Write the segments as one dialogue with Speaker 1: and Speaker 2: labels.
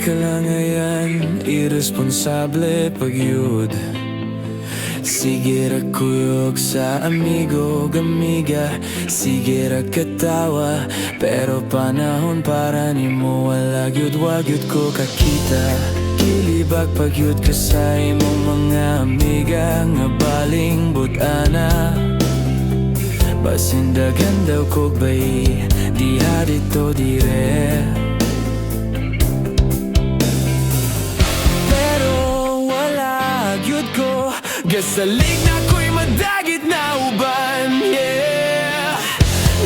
Speaker 1: kalangayan, irresponsable pagyud. Sige ra kuyog sa amigo, gamiga. Sige ra katawa, pero panahon para nimo wala gyud, wagyud ko kakita. Kilibag pagyud ka sa imong mga amiga, nga baling but-ana. Basin dagan daw kog bay, diha dito dire. Pero wala gyud ko gasalig na ko'y madagit na uban, yeah.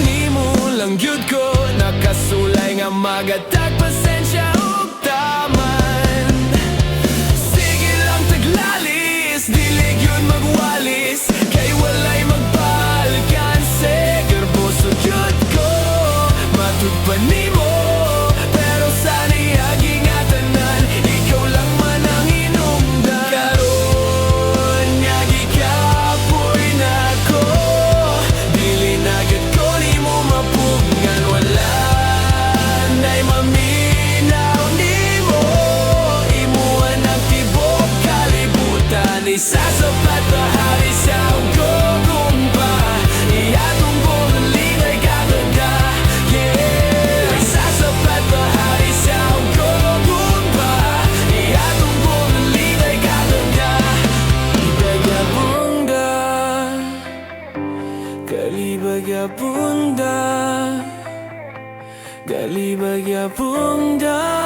Speaker 1: Nimo lang gyud ko nakasulay nga magatag pasensya ug taman. Sige lang taglalis, dili gyud magwalis, kay walay magpaalkanse. Garboso gyud ko matud pa nimo, pero sa niyagi nga tanan, ikaw lang man ang hinungdan. Karon nga gikapoy na ko, dili na gyud ko nimo mapugngan. Wala na'y maminaw nimo, imuan ang tibok kalibutan. Isasapat bahari sa ugong pa, iatong buong ligay kaganda, yeah. Isasapat bahari sa ugong pa, iatong buong ligay kaganda. Ibagabunda, kalibagabunda, kalibagabunda.